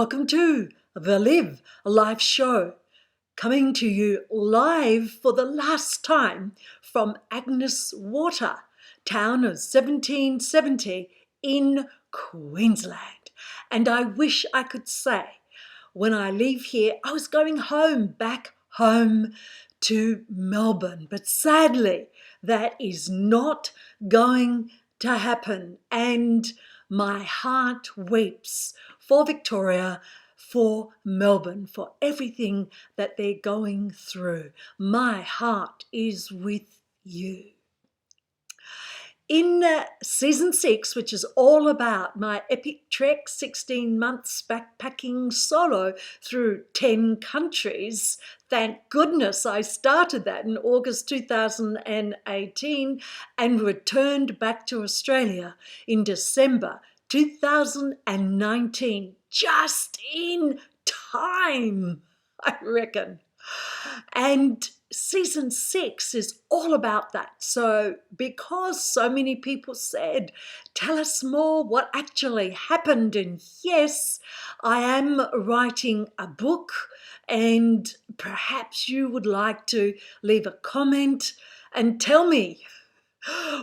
welcome to the Live Life Show, coming to you live for the last time from Agnes Water, town of 1770 in Queensland. And I wish I could say, when I leave here, I was going home, back home to Melbourne. But sadly, that is not going to happen. And my heart weeps for Victoria, for Melbourne, for everything that they're going through. My heart is with you. In season 6, which is all about my epic trek, 16 months backpacking solo through 10 countries, thank goodness I started that in August 2018 and returned back to Australia in December 2019, just in time, I reckon. And season 6 is all about that. So because so many people said, tell us more what actually happened. And yes, I am writing a book, and perhaps you would like to leave a comment and tell me,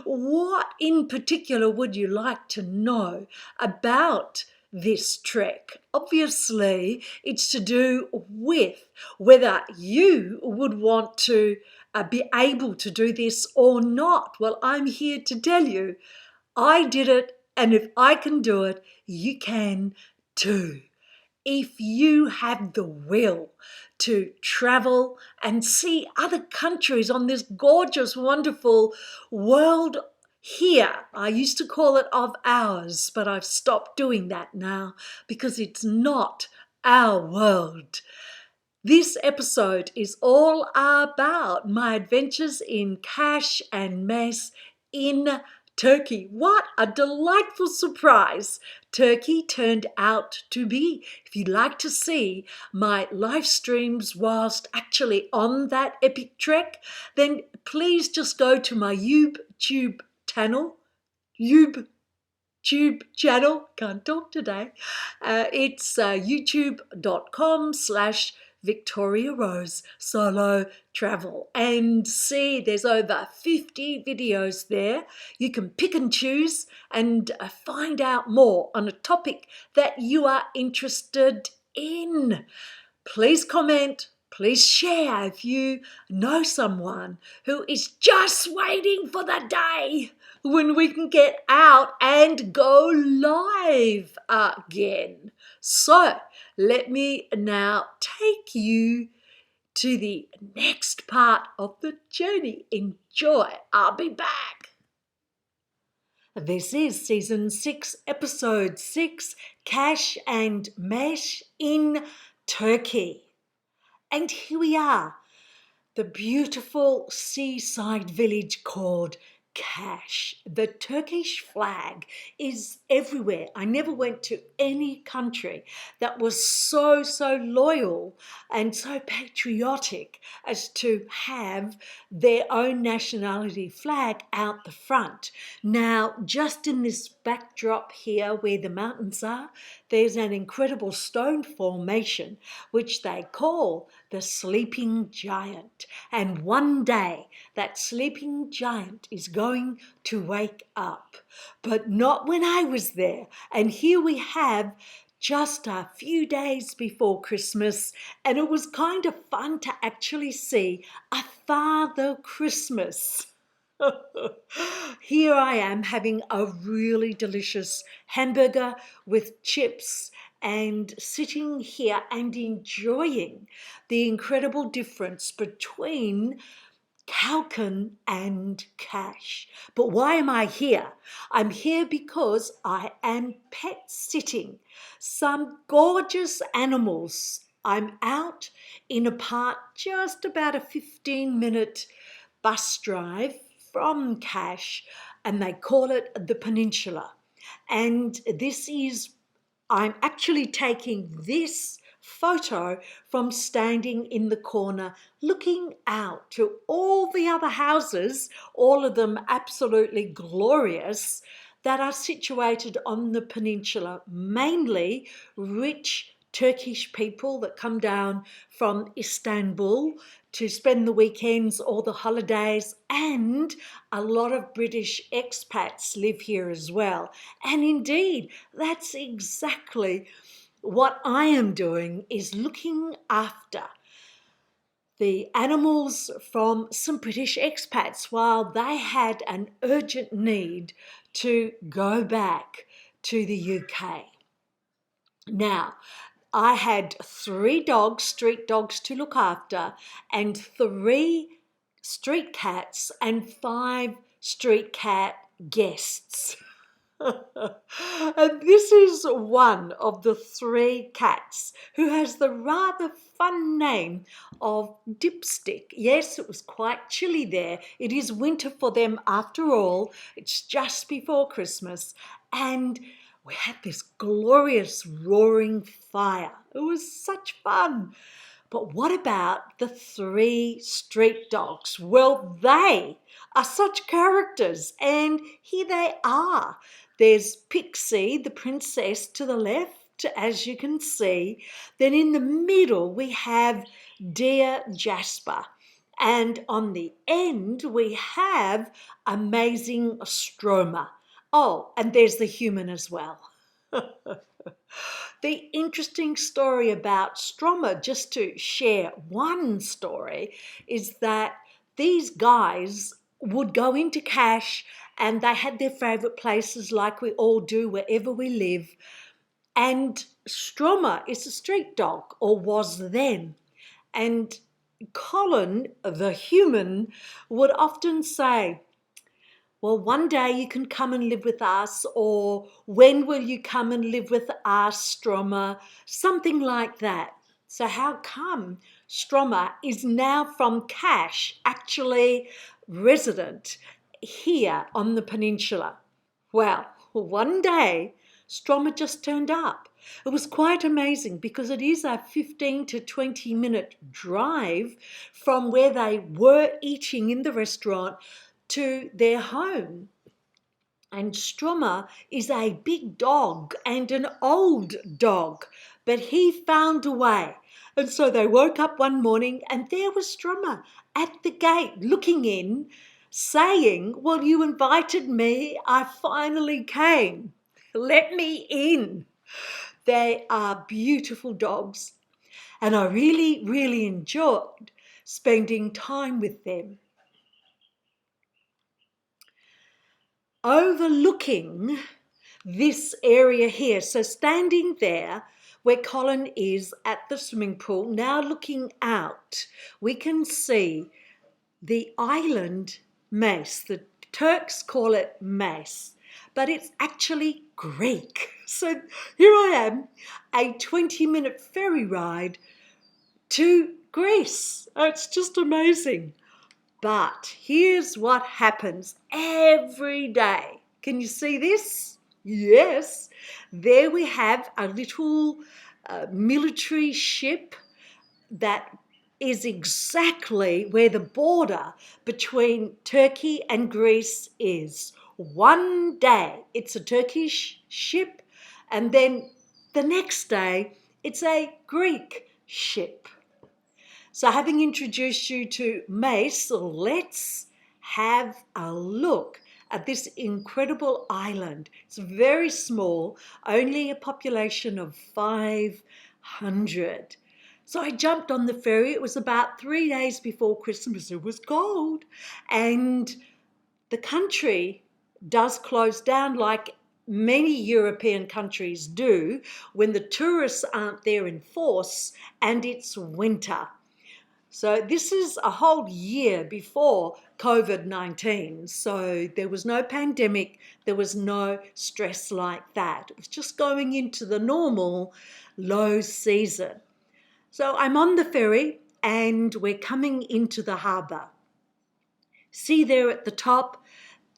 what in particular would you like to know about this trek? Obviously, it's to do with whether you would want to be able to do this or not. Well, I'm here to tell you, I did it, and if I can do it, you can too. If you have the will to travel and see other countries on this gorgeous, wonderful world here. I used to call it of ours, but I've stopped doing that now because it's not our world. This episode is all about my adventures in Kas and Meis in Turkey. What a delightful surprise Turkey turned out to be. If you'd like to see my live streams whilst actually on that epic trek, then please just go to my YouTube channel. Can't talk today. It's youtube.com/Victoria Rose Solo Travel, and see there's over 50 videos there. You can pick and choose and find out more on a topic that you are interested in. Please comment, please share if you know someone who is just waiting for the day when we can get out and go live again. So let me now take you to the next part of the journey. Enjoy. I'll be back. This is season 6, episode 6, Kas and Meis in Turkey. And here we are, the beautiful seaside village called Kas. The Turkish flag is everywhere. I never went to any country that was so loyal and so patriotic as to have their own nationality flag out the front. Now, just in this backdrop here where the mountains are, there's an incredible stone formation which they call the Sleeping Giant. And one day that sleeping giant is going to wake up. But not when I was there. And here we have just a few days before Christmas, and it was kind of fun to actually see a Father Christmas. Here I am having a really delicious hamburger with chips and sitting here and enjoying the incredible difference between Kalkan and Kas. But why am I here? I'm here because I am pet sitting some gorgeous animals. I'm out in a park just about a 15-minute bus drive from Kas, and they call it the Peninsula. And I'm actually taking this photo from standing in the corner looking out to all the other houses, all of them absolutely glorious, that are situated on the peninsula, mainly rich Turkish people that come down from Istanbul to spend the weekends or the holidays, and a lot of British expats live here as well. And indeed, that's exactly what I am doing, is looking after the animals from some British expats while they had an urgent need to go back to the UK. Now, I had 3 dogs, street dogs to look after, and 3 street cats and 5 street cat guests. And this is one of the 3 cats who has the rather fun name of Dipstick. Yes, it was quite chilly there. It is winter for them after all. It's just before Christmas, and we had this glorious roaring fire. It was such fun. But what about the 3 street dogs? Well, they are such characters, and here they are. There's Pixie, the princess, to the left, as you can see. Then in the middle, we have dear Jasper. And on the end, we have amazing Stromer. Oh, and there's the human as well. The interesting story about Stromer, just to share one story, is that these guys would go into cash and they had their favourite places like we all do wherever we live. And Stromer is a street dog, or was then. And Colin, the human, would often say, well, one day you can come and live with us, or when will you come and live with us, Stromer? Something like that. So how come Stromer is now from Cash, actually resident here on the peninsula? Well, one day Stromer just turned up. It was quite amazing because it is a 15 to 20 minute drive from where they were eating in the restaurant to their home. And Stromer is a big dog and an old dog, but he found a way. And so they woke up one morning and there was Stromer at the gate looking in, saying, well, you invited me, I finally came. Let me in. They are beautiful dogs, and I really, really enjoyed spending time with them. Overlooking this area here, so standing there where Colin is at the swimming pool, now looking out, we can see the island Meis. The Turks call it Meis, but it's actually Greek. So here I am, a 20-minute ferry ride to Greece. It's just amazing. But here's what happens every day. Can you see this? Yes. There we have a little military ship that is exactly where the border between Turkey and Greece is. One day it's a Turkish ship, and then the next day it's a Greek ship. So having introduced you to Meis, let's have a look at this incredible island. It's very small, only a population of 500. So I jumped on the ferry. It was about 3 days before Christmas. It was cold. And the country does close down like many European countries do when the tourists aren't there in force and it's winter. So this is a whole year before COVID-19. So there was no pandemic, there was no stress like that. It was just going into the normal low season. So I'm on the ferry and we're coming into the harbour. See there at the top,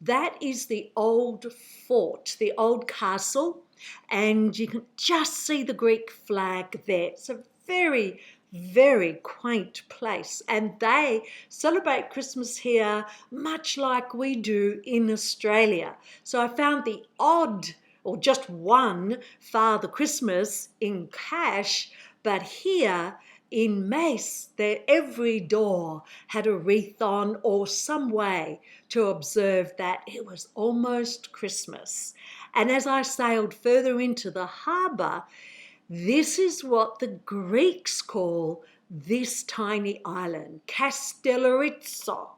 that is the old fort, the old castle, and you can just see the Greek flag there. It's a very, very quaint place, and they celebrate Christmas here much like we do in Australia. So I found the odd or just one Father Christmas in Cash, but here in Meis, every door had a wreath on or some way to observe that it was almost Christmas. And as I sailed further into the harbour, this is what the Greeks call this tiny island, Kastellorizo.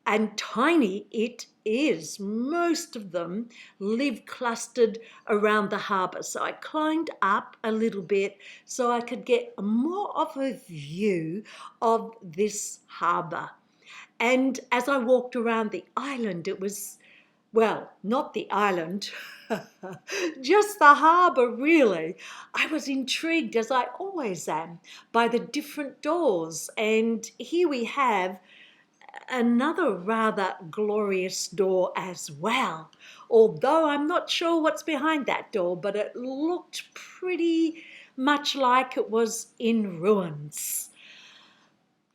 And tiny it is. Most of them live clustered around the harbour. So I climbed up a little bit so I could get more of a view of this harbour. And as I walked around the island, it was, well, not the island, just the harbour really. I was intrigued, as I always am, by the different doors. And here we have another rather glorious door as well, although I'm not sure what's behind that door, but it looked pretty much like it was in ruins.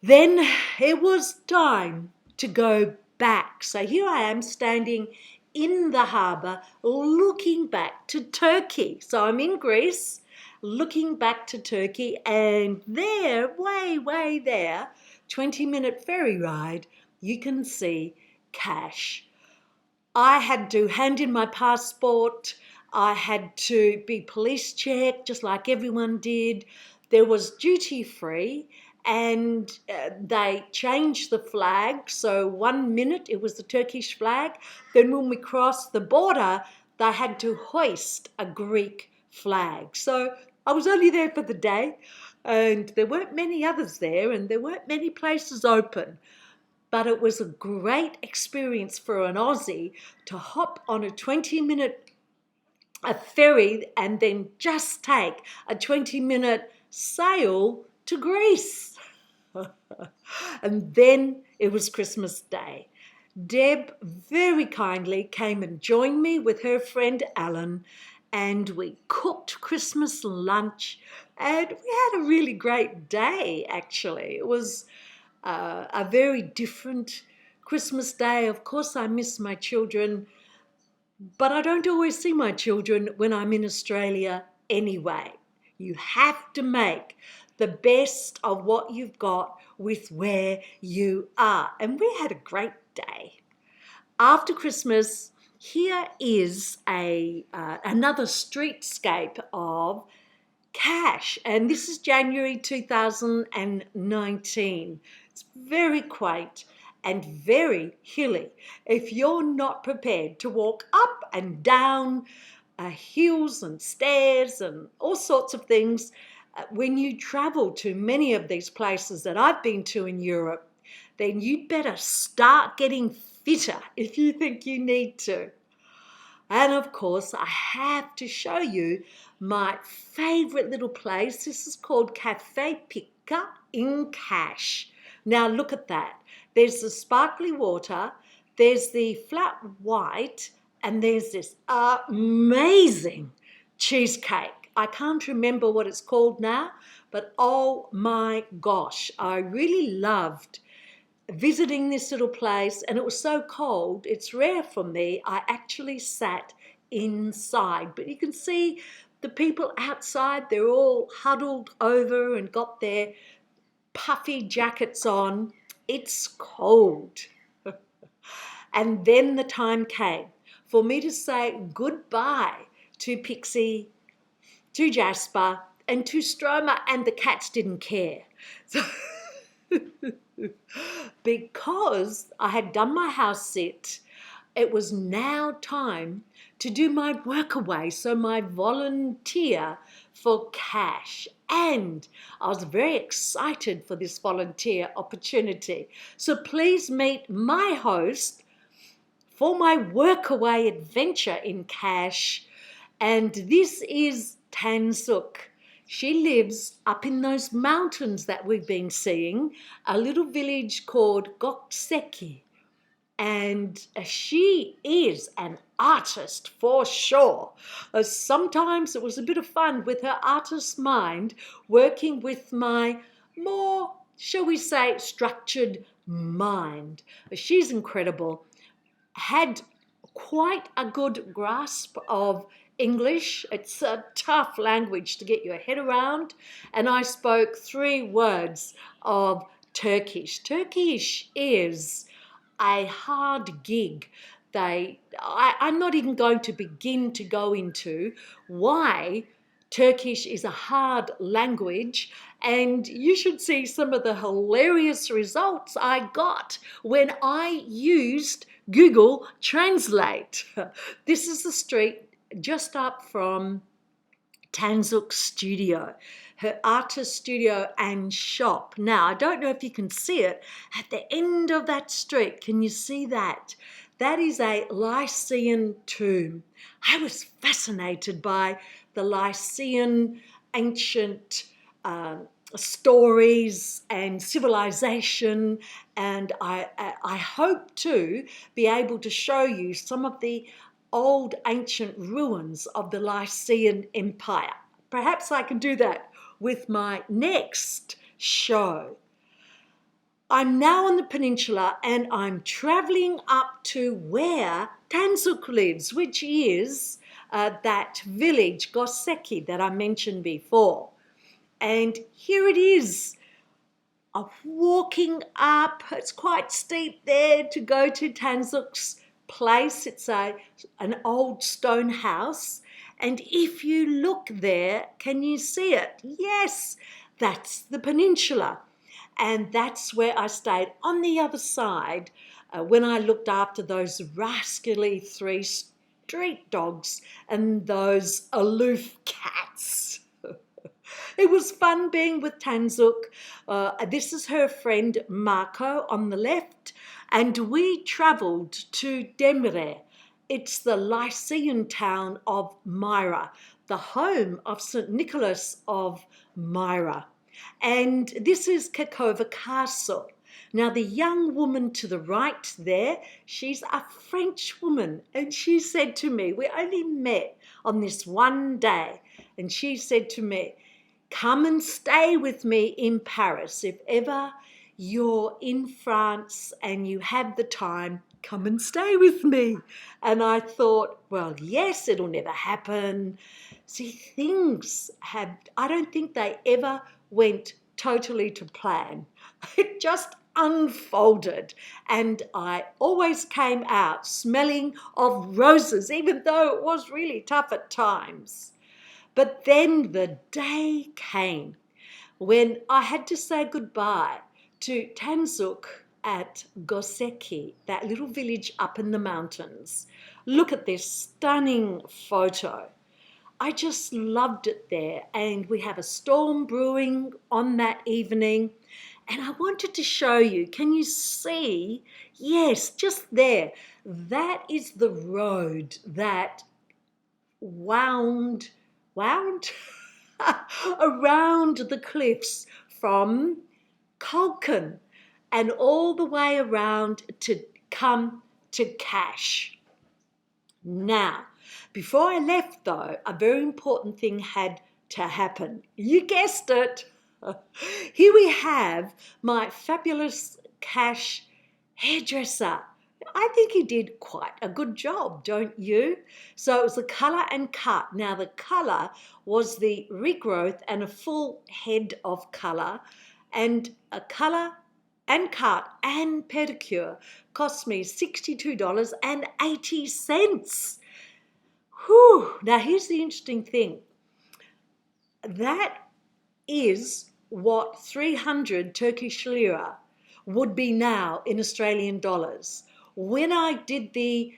Then it was time to go back. So here I am standing in the harbour looking back to Turkey. So I'm in Greece looking back to Turkey, and there, way there, 20-minute ferry ride, you can see Cash. I had to hand in my passport. I had to be police checked just like everyone did. There was duty free, and they changed the flag. So 1 minute it was the Turkish flag. Then when we crossed the border, they had to hoist a Greek flag. So I was only there for the day, and there weren't many others there, and there weren't many places open. But it was a great experience for an Aussie to hop on a 20-minute ferry and then just take a 20-minute sail to Greece. And then it was Christmas Day. Deb very kindly came and joined me with her friend Alan, and we cooked Christmas lunch, and we had a really great day, actually. It was a very different Christmas Day. Of course, I miss my children, but I don't always see my children when I'm in Australia anyway. You have to make the best of what you've got with where you are. And we had a great day. After Christmas, here is another streetscape of Cash, and this is January 2019. It's very quaint and very hilly. If you're not prepared to walk up and down hills and stairs and all sorts of things, when you travel to many of these places that I've been to in Europe, then you'd better start getting fitter if you think you need to. And of course, I have to show you my favourite little place. This is called Cafe Pika in Cash. Now look at that. There's the sparkly water, there's the flat white, and there's this amazing cheesecake. I can't remember what it's called now, but oh my gosh, I really loved visiting this little place, and it was so cold. It's rare for me. I actually sat inside, but you can see the people outside. They're all huddled over and got their puffy jackets on. It's cold. And then the time came for me to say goodbye to Pixie, to Jasper, and to Stromer, and the cats didn't care. So because I had done my house sit, it was now time to do my Workaway, so my volunteer for Cash. And I was very excited for this volunteer opportunity. So please meet my host for my Workaway adventure in Cash. And this is Tansuk. She lives up in those mountains that we've been seeing, a little village called Gokseki. And she is an artist for sure. Sometimes it was a bit of fun with her artist mind, working with my more, shall we say, structured mind. She's incredible, had quite a good grasp of English. It's a tough language to get your head around. And I spoke 3 words of Turkish. Turkish is a hard gig. I'm not even going to begin to go into why Turkish is a hard language, and you should see some of the hilarious results I got when I used Google Translate. This is the street just up from Tansuk's studio, her artist studio and shop. Now, I don't know if you can see it at the end of that street. Can you see that? That is a Lyceum tomb. I was fascinated by the Lyceum ancient stories and civilization, and I hope to be able to show you some of the old ancient ruins of the Lyceum Empire. Perhaps I can do that with my next show. I'm now on the peninsula and I'm travelling up to where Tansuk lives, which is that village, Gokseki, that I mentioned before. And here it is. I'm walking up. It's quite steep there to go to Tansuk's place. It's an old stone house. And if you look there, can you see it? Yes, that's the peninsula. And that's where I stayed on the other side when I looked after those rascally 3 street dogs and those aloof cats. It was fun being with Tansuk. This is her friend Marco on the left, and we travelled to Demre. It's the Lyceum town of Myra, the home of St. Nicholas of Myra. And this is Kakova Castle. Now, the young woman to the right there, she's a French woman, and she said to me, we only met on this one day, and she said to me, come and stay with me in Paris. If ever you're in France and you have the time, come and stay with me. And I thought, well, yes, it'll never happen. See, things I don't think they ever went totally to plan. It just unfolded, and I always came out smelling of roses, even though it was really tough at times. But then the day came when I had to say goodbye to Tansuk at Gokseki, that little village up in the mountains. Look at this stunning photo. I just loved it there, and we have a storm brewing on that evening, and I wanted to show you. Can you see? Yes, just there. That is the road that wound around the cliffs from Kulkan and all the way around to come to Cash. Now, before I left though, a very important thing had to happen. You guessed it. Here we have my fabulous Cash hairdresser. I think he did quite a good job, don't you? So it was the colour and cut. Now the colour was the regrowth and a full head of colour, and a colour and cut and pedicure cost me $62.80. Whew. Now here's the interesting thing. That is what 300 Turkish lira would be now in Australian dollars. When I did the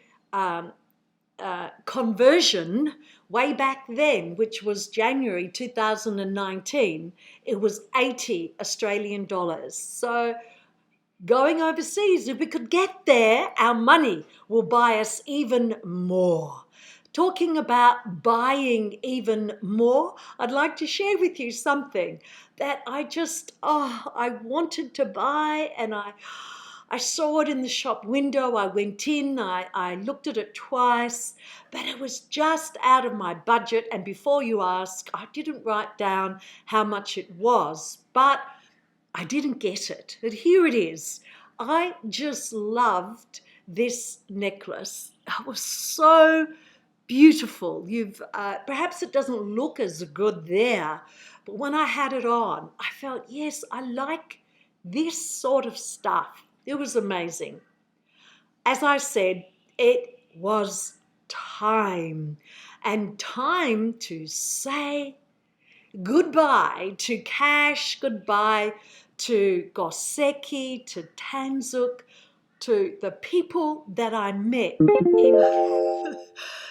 conversion way back then, which was January 2019, it was 80 Australian dollars. So going overseas, if we could get there, our money will buy us even more. Talking about buying even more, I'd like to share with you something that I wanted to buy, and I saw it in the shop window. I went in, I looked at it twice, but it was just out of my budget. And before you ask, I didn't write down how much it was, but I didn't get it. But here it is. I just loved this necklace. It was so beautiful. Perhaps it doesn't look as good there, but when I had it on, I felt, yes, I like this sort of stuff. It was amazing. As I said, it was time, and time to say goodbye to cash, goodbye to Gokseki, to Tansuk, to the people that I met in.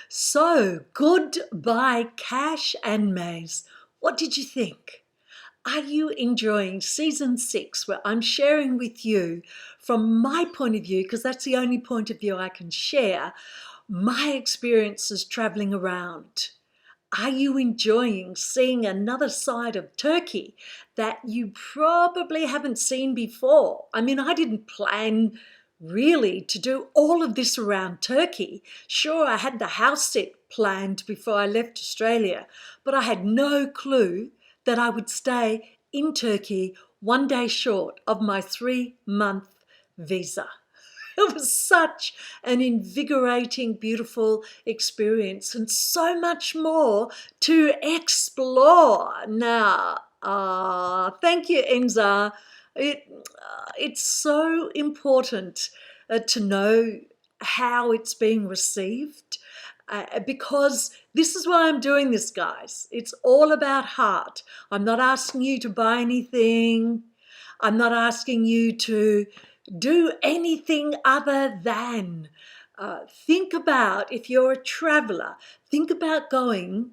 So, goodbye, Cash and Meis. What did you think? Are you enjoying season 6, where I'm sharing with you from my point of view, because that's the only point of view I can share, my experiences traveling around? Are you enjoying seeing another side of Turkey that you probably haven't seen before? I mean, I didn't plan really to do all of this around Turkey. Sure, I had the house sit planned before I left Australia, but I had no clue that I would stay in Turkey one day short of my 3-month visa. It was such an invigorating, beautiful experience, and so much more to explore. Now, thank you, Enza. It's so important to know how it's being received, because this is why I'm doing this, guys. It's all about heart. I'm not asking you to buy anything. I'm not asking you to do anything other than think about, if you're a traveler, think about going.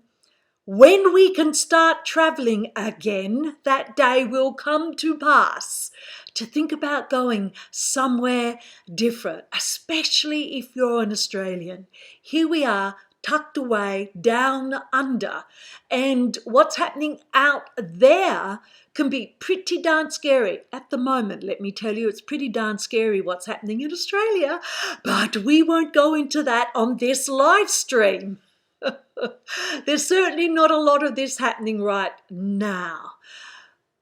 When we can start traveling again, that day will come to pass, to think about going somewhere different, especially if you're an Australian. Here we are, tucked away down under, and what's happening out there can be pretty darn scary at the moment. Let me tell you, it's pretty darn scary what's happening in Australia, but we won't go into that on this live stream. There's certainly not a lot of this happening right now.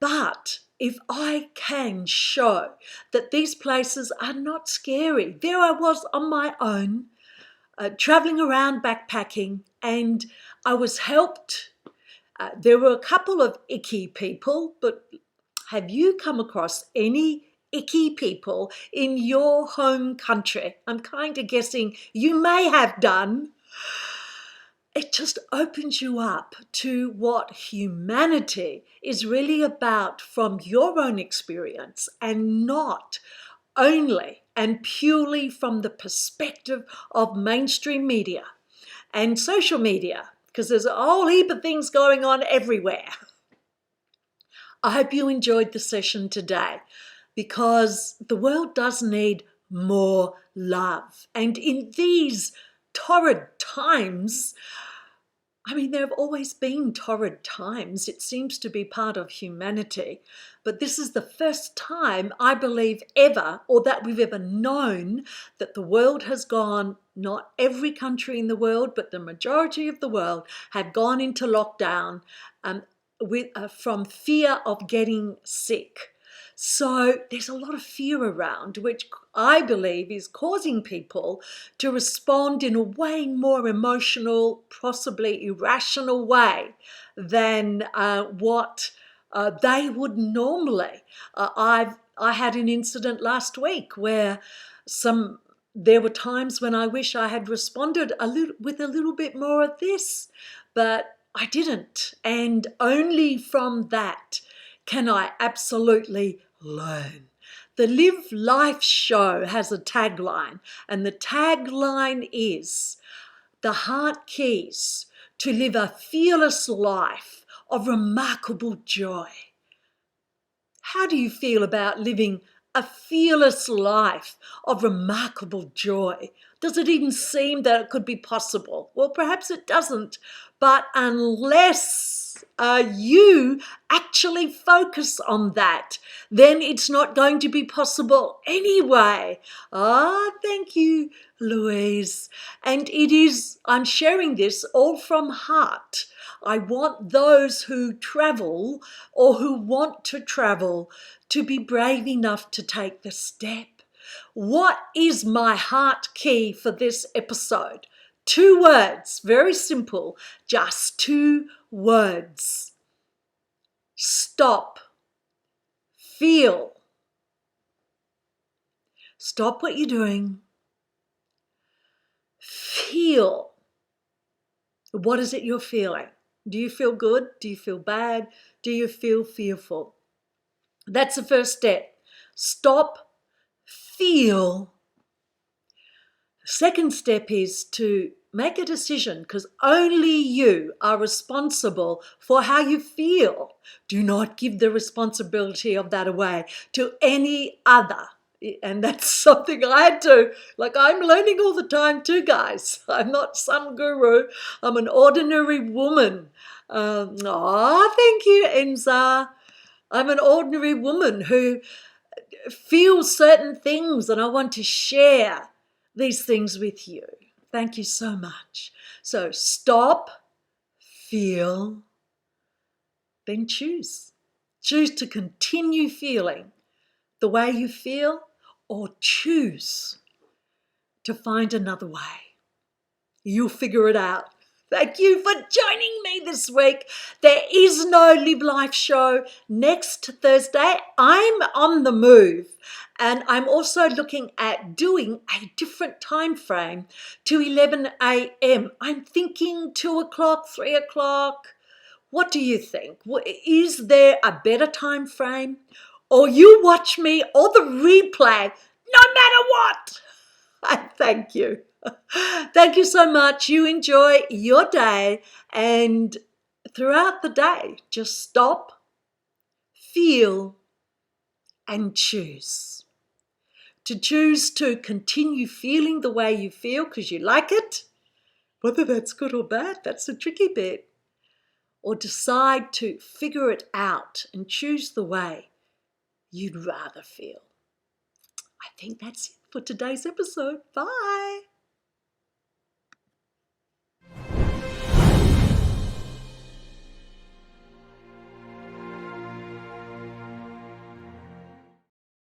But if I can show that these places are not scary, there I was on my own, traveling around backpacking, and I was helped. There were a couple of icky people, but have you come across any icky people in your home country? I'm kind of guessing you may have done. It just opens you up to what humanity is really about from your own experience, and not only and purely from the perspective of mainstream media and social media, because there's a whole heap of things going on everywhere. I hope you enjoyed the session today, because the world does need more love. And in these torrid times, I mean, there have always been torrid times. It seems to be part of humanity. But this is the first time, I believe, ever, or that we've ever known, that the world has gone, not every country in the world, but the majority of the world have gone into lockdown from fear of getting sick. So there's a lot of fear around, which I believe is causing people to respond in a way more emotional, possibly irrational way than what they would normally. I had an incident last week where there were times when I wish I had responded with a little bit more of this, but I didn't. And only from that can I absolutely learn. The Live Life show has a tagline, and the tagline is the heart keys to live a fearless life of remarkable joy. How do you feel about living a fearless life of remarkable joy? Does it even seem that it could be possible? Well, perhaps it doesn't, but unless you actually focus on that, then it's not going to be possible anyway. Thank you, Louise. And I'm sharing this all from heart. I want those who travel or who want to travel to be brave enough to take the step. What is my heart key for this episode? 2 words, very simple, just 2 words. Stop. Feel. Stop what you're doing. Feel. What is it you're feeling? Do you feel good? Do you feel bad? Do you feel fearful? That's the first step. Stop. Feel. Second step is to make a decision, because only you are responsible for how you feel. Do not give the responsibility of that away to any other. And that's something I had to, like, I'm learning all the time too, guys. I'm not some guru. I'm an ordinary woman. Thank you, Enza. I'm an ordinary woman who feels certain things, and I want to share these things with you. Thank you so much. So stop, feel, then choose. Choose to continue feeling the way you feel, or choose to find another way. You'll figure it out. Thank you for joining me this week. There is no Live Life show next Thursday. I'm on the move, and I'm also looking at doing a different time frame to 11 a.m. I'm thinking 2 o'clock, 3 o'clock. What do you think? Is there a better time frame? Or you watch me or the replay, no matter what. I thank you. Thank you so much. You enjoy your day, and throughout the day, just stop, feel, and choose. To choose to continue feeling the way you feel because you like it, whether that's good or bad, that's the tricky bit. Or decide to figure it out and choose the way you'd rather feel. I think that's it for today's episode. Bye.